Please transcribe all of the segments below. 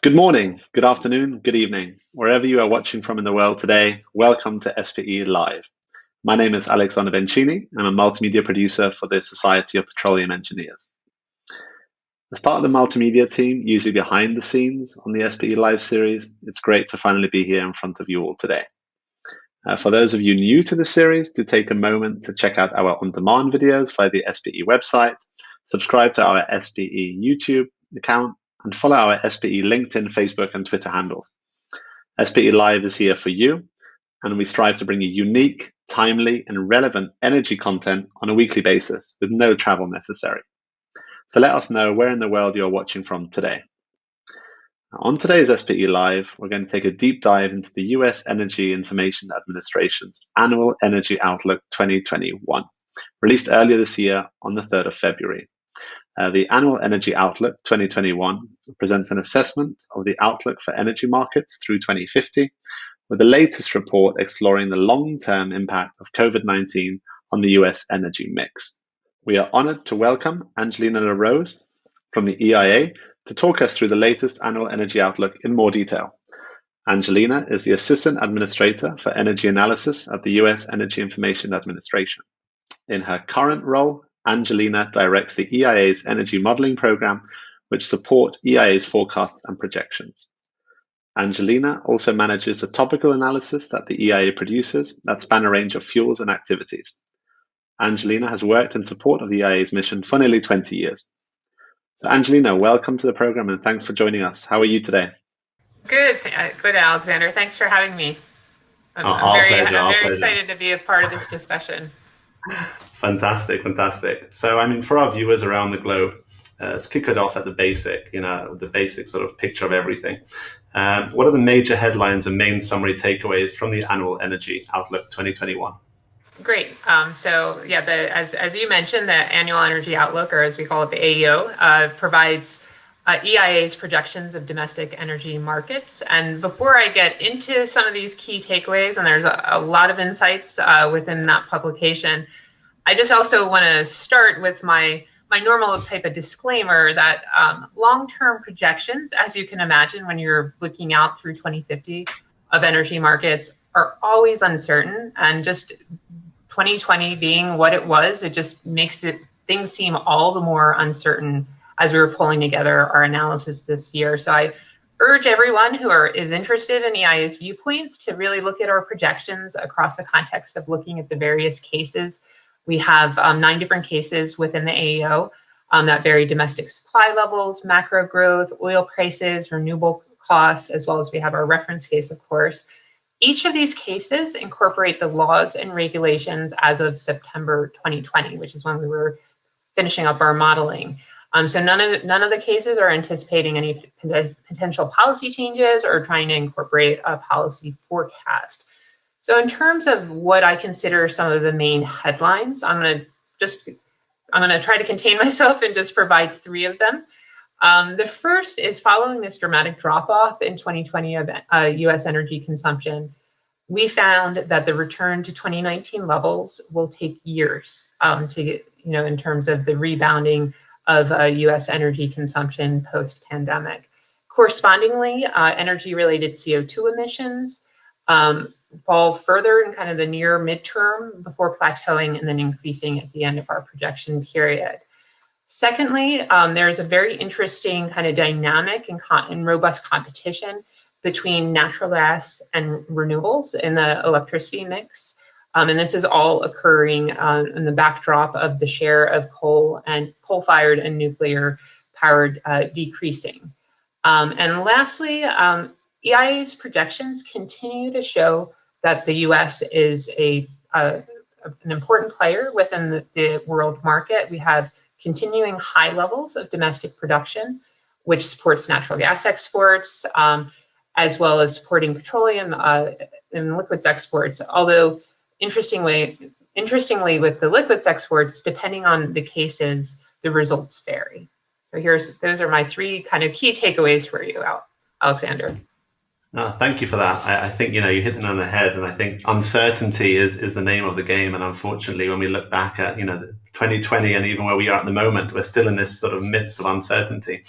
Good morning, good afternoon, good evening. Wherever you are watching from in the world today, welcome to SPE Live. My name is Alexander Bencini. I'm a multimedia producer for the Society of Petroleum Engineers. As part of the multimedia team, usually behind the scenes on the SPE Live series, it's great to finally be here in front of you all today. For those of you new to the series, do take a moment to check out our on-demand videos via the SPE website, subscribe to our SPE YouTube account, and follow our SPE LinkedIn, Facebook, and Twitter handles. SPE Live is here for you, and we strive to bring you unique, timely, and relevant energy content on a weekly basis with no travel necessary. So let us know where in the world you're watching from today. On today's SPE Live, we're going to take a deep dive into the U.S. Energy Information Administration's Annual Energy Outlook 2021, released earlier this year on the 3rd of February. The Annual Energy Outlook 2021 presents an assessment of the outlook for energy markets through 2050, with the latest report exploring the long-term impact of COVID-19 on the U.S. energy mix. We are honored to welcome Angelina LaRose from the EIA to talk us through the latest Annual Energy Outlook in more detail. Angelina is the Assistant Administrator for Energy Analysis at the U.S. Energy Information Administration. In her current role, Angelina directs the EIA's energy modeling program, which support EIA's forecasts and projections. Angelina also manages the topical analysis that the EIA produces that span a range of fuels and activities. Angelina has worked in support of the EIA's mission for nearly 20 years. So Angelina, welcome to the program and thanks for joining us. How are you today? Good, Alexander. Thanks for having me. Our pleasure. I'm very excited to be a part of this discussion. Fantastic. So, for our viewers around the globe, let's kick it off at the basic sort of picture of everything. What are the major headlines and main summary takeaways from the Annual Energy Outlook 2021? Great. As you mentioned, the Annual Energy Outlook, or as we call it, the AEO, provides EIA's projections of domestic energy markets. And before I get into some of these key takeaways, and there's a lot of insights within that publication, I just also want to start with my normal type of disclaimer that long-term projections, as you can imagine, when you're looking out through 2050 of energy markets, are always uncertain. And just 2020 being what it was, it just makes things seem all the more uncertain as we were pulling together our analysis this year. So I urge everyone who is interested in EIA's viewpoints to really look at our projections across the context of looking at the various cases. We have 9 different cases within the AEO that vary domestic supply levels, macro growth, oil prices, renewable costs, as well as we have our reference case, of course. Each of these cases incorporate the laws and regulations as of September 2020, which is when we were finishing up our modeling. So none of the cases are anticipating any potential policy changes or trying to incorporate a policy forecast. So in terms of what I consider some of the main headlines, I'm going to try to contain myself and just provide 3 of them. The first is following this dramatic drop-off in 2020 of U.S. energy consumption, we found that the return to 2019 levels will take years to get, in terms of the rebounding of U.S. energy consumption post-pandemic. Correspondingly, energy-related CO2 emissions fall further in kind of the near midterm before plateauing and then increasing at the end of our projection period. Secondly, there's a very interesting kind of dynamic and robust competition between natural gas and renewables in the electricity mix. And this is all occurring in the backdrop of the share of coal-fired and nuclear-powered decreasing. And lastly, EIA's projections continue to show that the U.S. is an important player within the world market. We have continuing high levels of domestic production, which supports natural gas exports, as well as supporting petroleum and liquids exports. Although, interestingly, with the liquids exports, depending on the cases, the results vary. So those are my 3 kind of key takeaways for you, Alexander. No, thank you for that. I think, you hit it on the head, and I think uncertainty is the name of the game. And unfortunately, when we look back at, 2020 and even where we are at the moment, we're still in this sort of midst of uncertainty.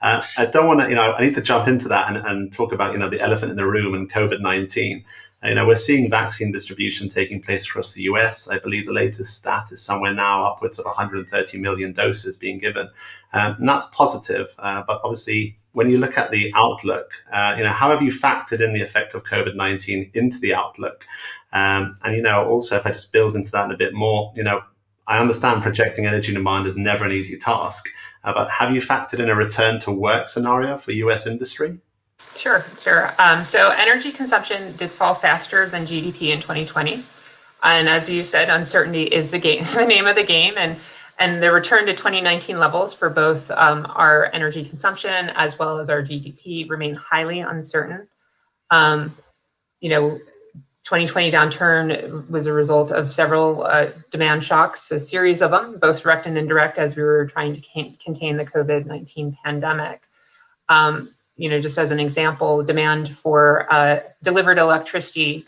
I don't want to, I need to jump into that and talk about, the elephant in the room and COVID-19. We're seeing vaccine distribution taking place across the US. I believe the latest stat is somewhere now upwards of 130 million doses being given. And that's positive. But obviously, when you look at the outlook, how have you factored in the effect of COVID-19 into the outlook? And, also, if I just build into that a bit more, I understand projecting energy demand is never an easy task, but have you factored in a return to work scenario for US industry? Sure. So energy consumption did fall faster than GDP in 2020. And as you said, uncertainty is the name of the game. And the return to 2019 levels for both our energy consumption as well as our GDP remain highly uncertain. 2020 downturn was a result of several demand shocks, a series of them, both direct and indirect, as we were trying to contain the COVID-19 pandemic. Just as an example, demand for delivered energy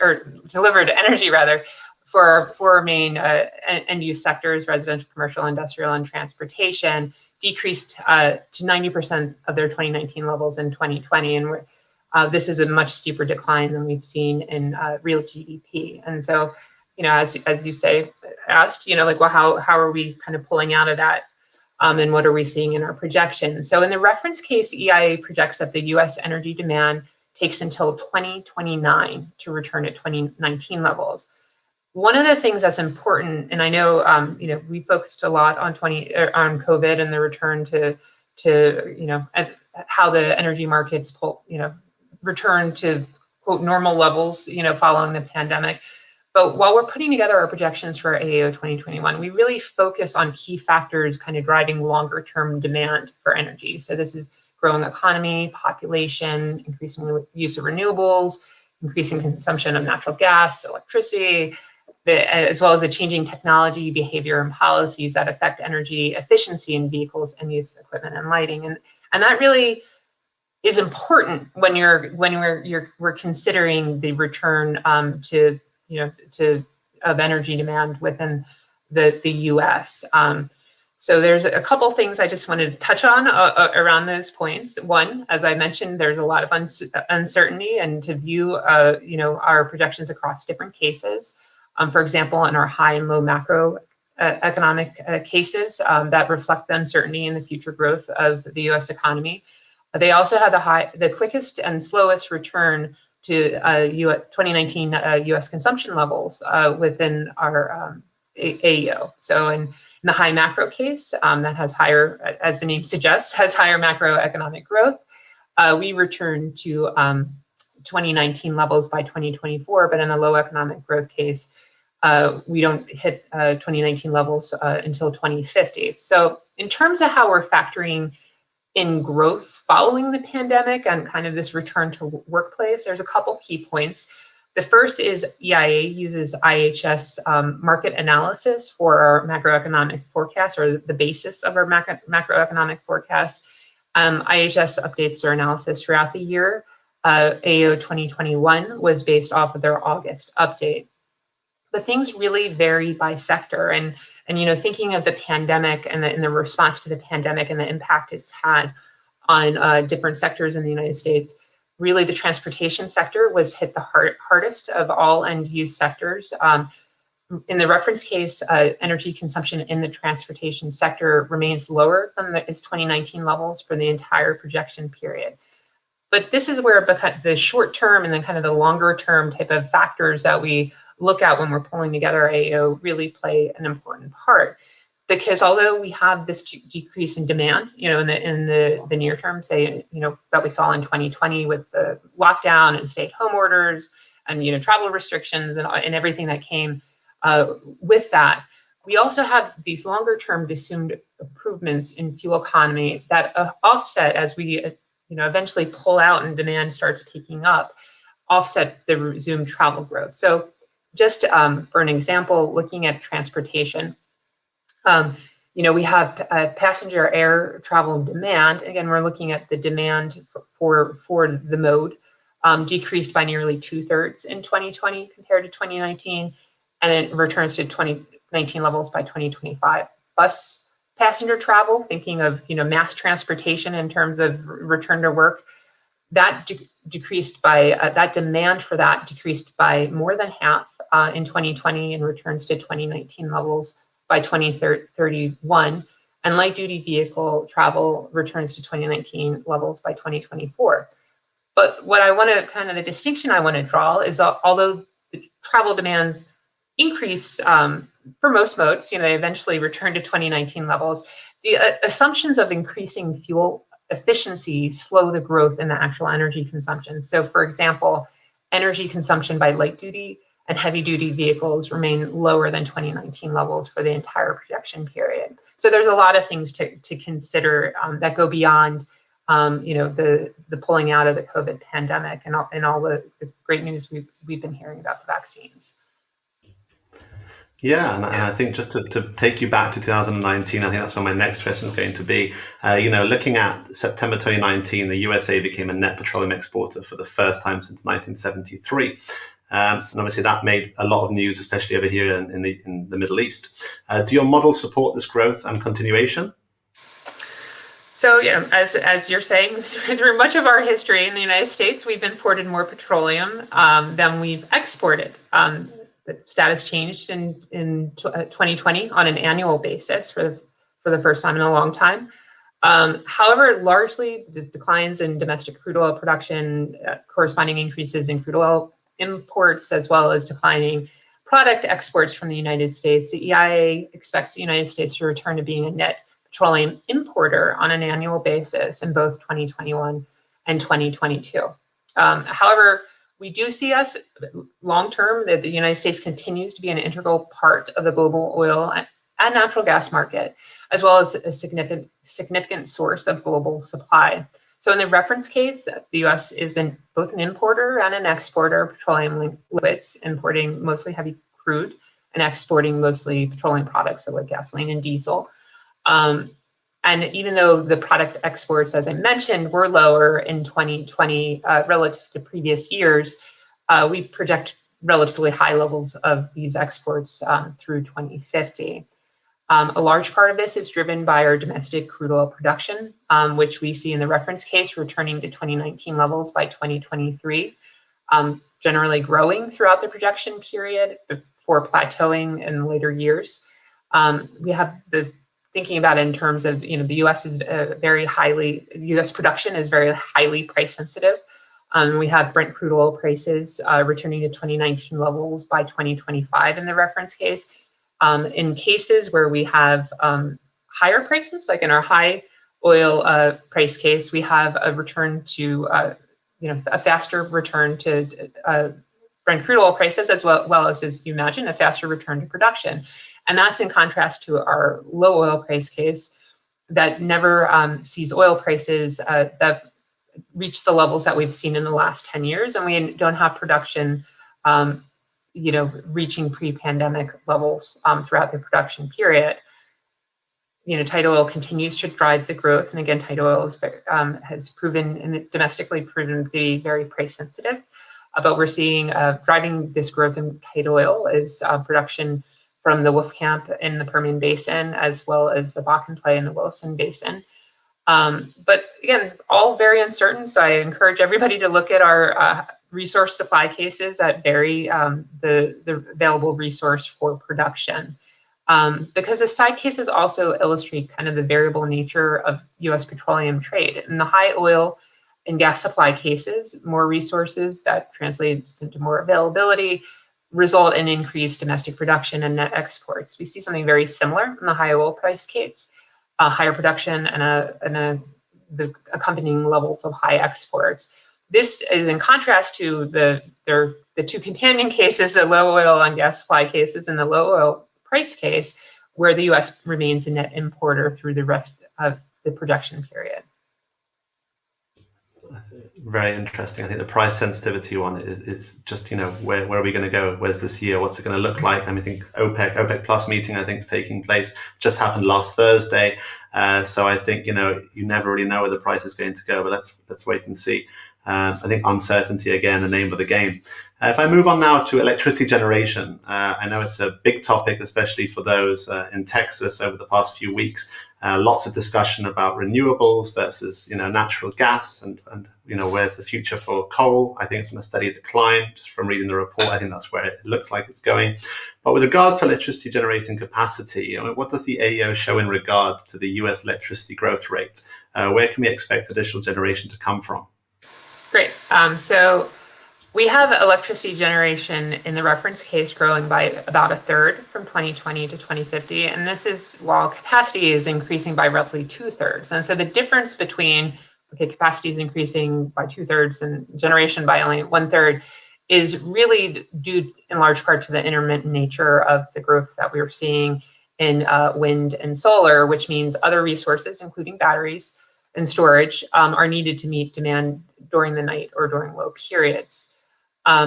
for our four main end-use sectors, residential, commercial, industrial, and transportation, decreased to 90% of their 2019 levels in 2020. And this is a much steeper decline than we've seen in real GDP. And so, as you asked, how are we kind of pulling out of that? And what are we seeing in our projections? So in the reference case, EIA projects that the U.S. energy demand takes until 2029 to return to 2019 levels. One of the things that's important, and I know, we focused a lot on COVID and the return to how the energy markets return to quote normal levels, following the pandemic. But while we're putting together our projections for AAO 2021, we really focus on key factors kind of driving longer term demand for energy. So this is growing economy, population, increasing use of renewables, increasing consumption of natural gas, electricity, as well as the changing technology, behavior, and policies that affect energy efficiency in vehicles and use equipment and lighting. And that really is important when we're considering the return of energy demand within the U.S. So there's a couple things I just wanted to touch on around those points. One, as I mentioned, there's a lot of uncertainty, and to view our projections across different cases. For example, in our high and low macro economic cases that reflect the uncertainty in the future growth of the U.S. economy. They also have the quickest and slowest return to 2019 U.S. consumption levels within our AEO. So in the high macro case, that has higher, as the name suggests, has higher macroeconomic growth. We return to 2019 levels by 2024, but in the low economic growth case, we don't hit 2019 levels until 2050. So in terms of how we're factoring in growth following the pandemic and kind of this return to workplace, there's a couple key points. The first is EIA uses IHS market analysis for our macroeconomic forecast, or the basis of our macroeconomic forecast. IHS updates their analysis throughout the year. AO 2021 was based off of their August update. But things really vary by sector. And thinking of the pandemic and the response to the pandemic and the impact it's had on different sectors in the United States, really the transportation sector was hit the hardest of all end-use sectors. In the reference case, energy consumption in the transportation sector remains lower than its 2019 levels for the entire projection period. But this is where the short-term and then kind of the longer-term type of factors that we look at when we're pulling together AO really play an important part. Because although we have this decrease in demand, in the near term, say, that we saw in 2020 with the lockdown and stay-at-home orders and travel restrictions and everything that came with that, we also have these longer-term assumed improvements in fuel economy that offset as we eventually pull out and demand starts picking up, offset the resumed travel growth. So just for an example, looking at transportation, we have passenger air travel demand. Again, we're looking at the demand for the mode decreased by nearly 2/3 in 2020 compared to 2019, and then returns to 2019 levels by 2025. Bus passenger travel, thinking of mass transportation in terms of return to work, that decreased by that demand for that decreased by more than half in 2020 and returns to 2019 levels by 2031. And light duty vehicle travel returns to 2019 levels by 2024. But what I want to the distinction I want to draw is although the travel demands increase for most modes, they eventually return to 2019 levels, the assumptions of increasing fuel efficiency slow the growth in the actual energy consumption. So for example, energy consumption by light duty and heavy duty vehicles remain lower than 2019 levels for the entire projection period. So there's a lot of things to consider that go beyond the pulling out of the COVID pandemic and all the great news we've been hearing about the vaccines. Yeah, and I think just to take you back to 2019, I think that's where my next question is going to be. Looking at September 2019, the USA became a net petroleum exporter for the first time since 1973. And obviously that made a lot of news, especially over here in the Middle East. Do your models support this growth and continuation? So, as you're saying, through much of our history in the United States, we've imported more petroleum than we've exported. The status changed in 2020 on an annual basis for the first time in a long time. However, largely the declines in domestic crude oil production, corresponding increases in crude oil imports, as well as declining product exports from the United States. The EIA expects the United States to return to being a net petroleum importer on an annual basis in both 2021 and 2022. However, we do see us long-term that the United States continues to be an integral part of the global oil and natural gas market, as well as a significant source of global supply. So in the reference case, the U.S. is both an importer and an exporter of petroleum liquids, importing mostly heavy crude and exporting mostly petroleum products, so like gasoline and diesel. And even though the product exports, as I mentioned, were lower in 2020 relative to previous years, we project relatively high levels of these exports through 2050. A large part of this is driven by our domestic crude oil production, which we see in the reference case returning to 2019 levels by 2023, generally growing throughout the projection period before plateauing in later years. We have thinking about it in terms of, the U.S. is U.S. production is very highly price sensitive. We have Brent crude oil prices returning to 2019 levels by 2025 in the reference case. In cases where we have higher prices, like in our high oil price case, we have a return to, a faster return to Brent crude oil prices, as well as you imagine, a faster return to production. And that's in contrast to our low oil price case that never sees oil prices that reach the levels that we've seen in the last 10 years. And we don't have production, reaching pre-pandemic levels throughout the production period. Tight oil continues to drive the growth. And again, tight oil has domestically proven to be very price sensitive. But we're seeing driving this growth in tight oil is production from the Wolfcamp in the Permian Basin, as well as the Bakken play in the Williston Basin. But again, all very uncertain. So I encourage everybody to look at our resource supply cases that vary the available resource for production. Because the side cases also illustrate kind of the variable nature of U.S. petroleum trade. In the high oil and gas supply cases, more resources that translates into more availability result in increased domestic production and net exports. We see something very similar in the high oil price case, higher production and the accompanying levels of high exports. This is in contrast to the two companion cases, the low oil and gas supply cases and the low oil price case, where the U.S. remains a net importer through the rest of the projection period. Very interesting. I think the price sensitivity one is just, where are we going to go? Where's this year? What's it going to look like? I mean, I think OPEC Plus meeting, I think, is taking place. Just happened last Thursday. So I think, you never really know where the price is going to go, but let's wait and see. I think uncertainty, again, the name of the game. If I move on now to electricity generation, I know it's a big topic, especially for those in Texas over the past few weeks. Lots of discussion about renewables versus, natural gas and where's the future for coal. I think it's going to steady decline. Just from reading the report, I think that's where it looks like it's going. But with regards to electricity generating capacity, what does the AEO show in regard to the US electricity growth rate? Where can we expect additional generation to come from? Great. So we have electricity generation in the reference case growing by about a third from 2020 to 2050. And this is while capacity is increasing by roughly 2/3. And so the difference between, capacity is increasing by 2/3 and generation by only 1/3 is really due in large part to the intermittent nature of the growth that we are seeing in wind and solar, which means other resources, including batteries and storage, are needed to meet demand during the night or during low periods.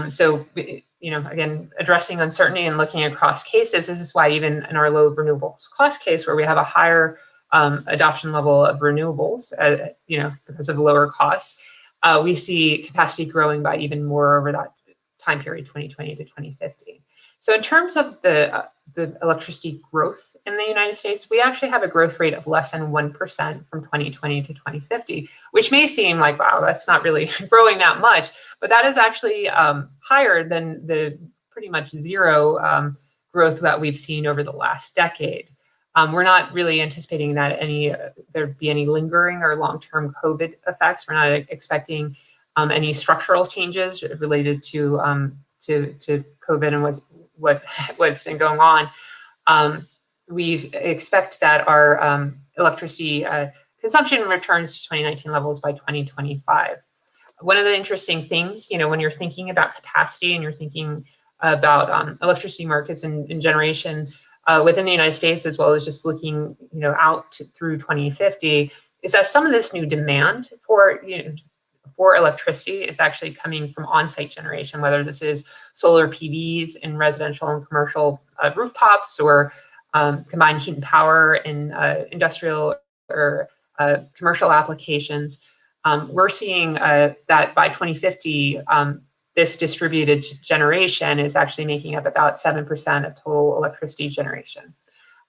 So, again, addressing uncertainty and looking across cases, this is why even in our low renewables cost case, where we have a higher adoption level of renewables, because of lower costs, we see capacity growing by even more over that time period, 2020 to 2050. So in terms of the electricity growth in the United States, we actually have a growth rate of less than 1% from 2020 to 2050, which may seem like, wow, that's not really growing that much, but that is actually higher than the pretty much zero growth that we've seen over the last decade. We're not really anticipating that there'd be any lingering or long-term COVID effects. We're not expecting any structural changes related to COVID and what's been going on. We expect that our electricity consumption returns to 2019 levels by 2025. One of the interesting things, when you're thinking about capacity and you're thinking about electricity markets and generation within the United States, as well as just looking, out through 2050, is that some of this new demand for electricity is actually coming from on-site generation, whether this is solar PVs in residential and commercial rooftops, or combined heat and power in industrial or commercial applications. We're seeing that by 2050, this distributed generation is actually making up about 7% of total electricity generation.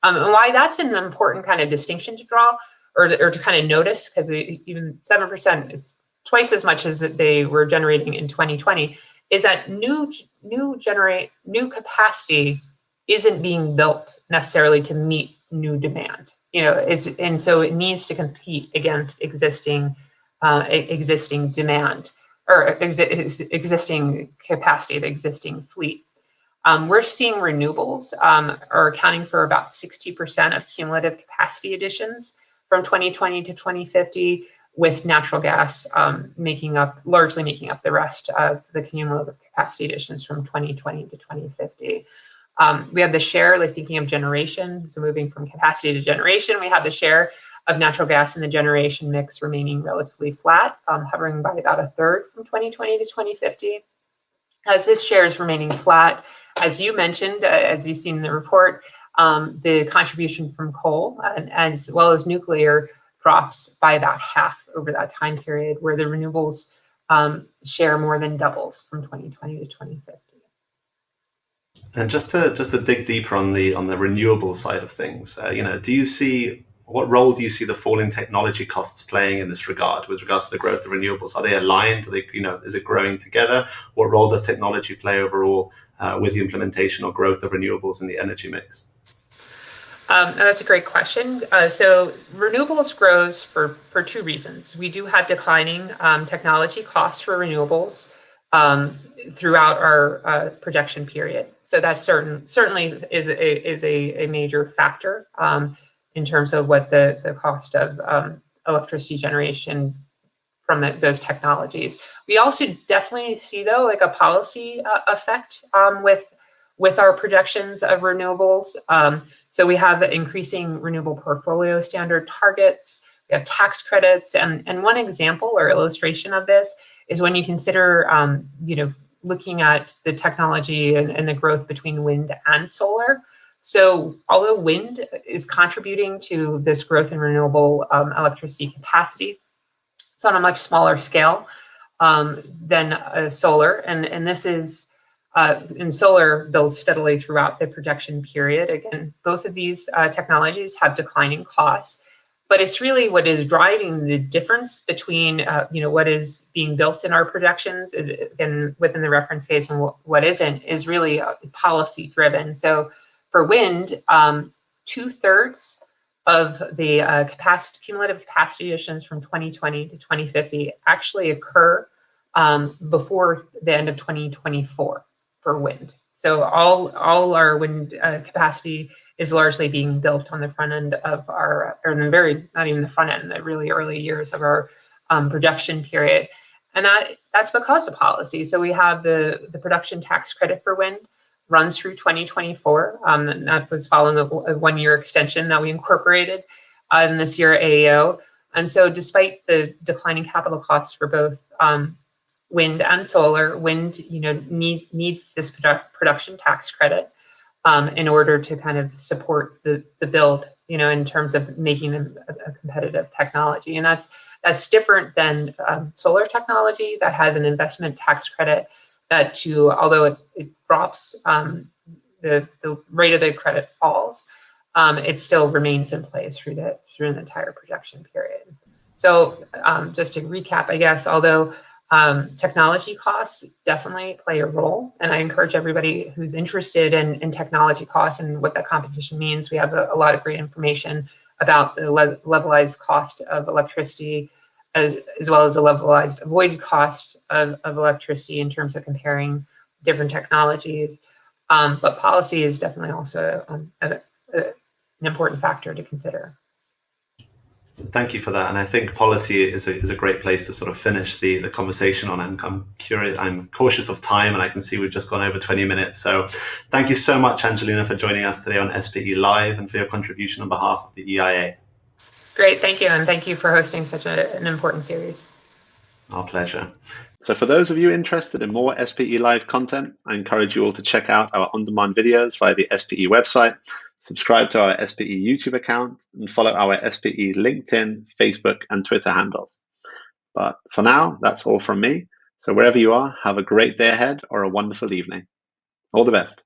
And why that's an important kind of distinction to draw or to kind of notice, because even 7% is twice as much as that they were generating in 2020, is that new capacity isn't being built necessarily to meet new demand. And so it needs to compete against existing demand or existing capacity of existing fleet. We're seeing renewables are accounting for about 60% of cumulative capacity additions from 2020 to 2050, with natural gas largely making up the rest of the cumulative capacity additions from 2020 to 2050. We have the share, thinking of generation, so moving from capacity to generation, we have the share of natural gas in the generation mix remaining relatively flat, hovering by about a third from 2020 to 2050. As this share is remaining flat, as you mentioned, as you've seen in the report, the contribution from coal as well as nuclear drops by about half over that time period, where the renewables share more than doubles from 2020 to 2050. And just to dig deeper on the renewable side of things, what role do you see the falling technology costs playing in this regard with regards to the growth of renewables? Are they aligned? Is it growing together? What role does technology play overall with the implementation or growth of renewables in the energy mix? That's a great question. So renewables grows for two reasons. We do have declining technology costs for renewables throughout our projection period. So that certainly is a major factor in terms of what the cost of electricity generation from those technologies. We also definitely see, though, a policy effect with our projections of renewables. So we have increasing renewable portfolio standard targets, we have tax credits, and one example or illustration of this is when you consider, looking at the technology and the growth between wind and solar. So although wind is contributing to this growth in renewable electricity capacity, it's on a much smaller scale. than solar, and this is and solar builds steadily throughout the projection period. Again, both of these technologies have declining costs, but it's really what is driving the difference between what is being built in our projections and within the reference case and what isn't is really policy driven. So for wind, 2/3 of the cumulative capacity additions from 2020 to 2050 actually occur before the end of 2024 for wind. So all our wind capacity is largely being built on the front end of our, or in the not even the front end, the really early years of our projection period. And that's because of policy. So we have the production tax credit for wind runs through 2024. And that was following a one-year extension that we incorporated in this year AAO. And so despite the declining capital costs for both wind and solar, wind needs this production tax credit in order to kind of support the build, in terms of making them a competitive technology. And that's different than solar technology that has an investment tax credit that although it drops, the rate of the credit falls, it still remains in place through the entire projection period. So just to recap, I guess, although technology costs definitely play a role, and I encourage everybody who's interested in technology costs and what that competition means. We have a lot of great information about the levelized cost of electricity, as well as the levelized avoided cost of electricity in terms of comparing different technologies. But policy is definitely also an important factor to consider. Thank you for that, and I think policy is a great place to sort of finish the conversation on. I'm cautious of time, and I can see we've just gone over 20 minutes. So, thank you so much, Angelina, for joining us today on SPE Live and for your contribution on behalf of the EIA. Great, thank you, and thank you for hosting such an important series. Our pleasure. So for those of you interested in more SPE Live content, I encourage you all to check out our on-demand videos via the SPE website, subscribe to our SPE YouTube account, and follow our SPE LinkedIn, Facebook, and Twitter handles. But for now, that's all from me. So wherever you are, have a great day ahead or a wonderful evening. All the best.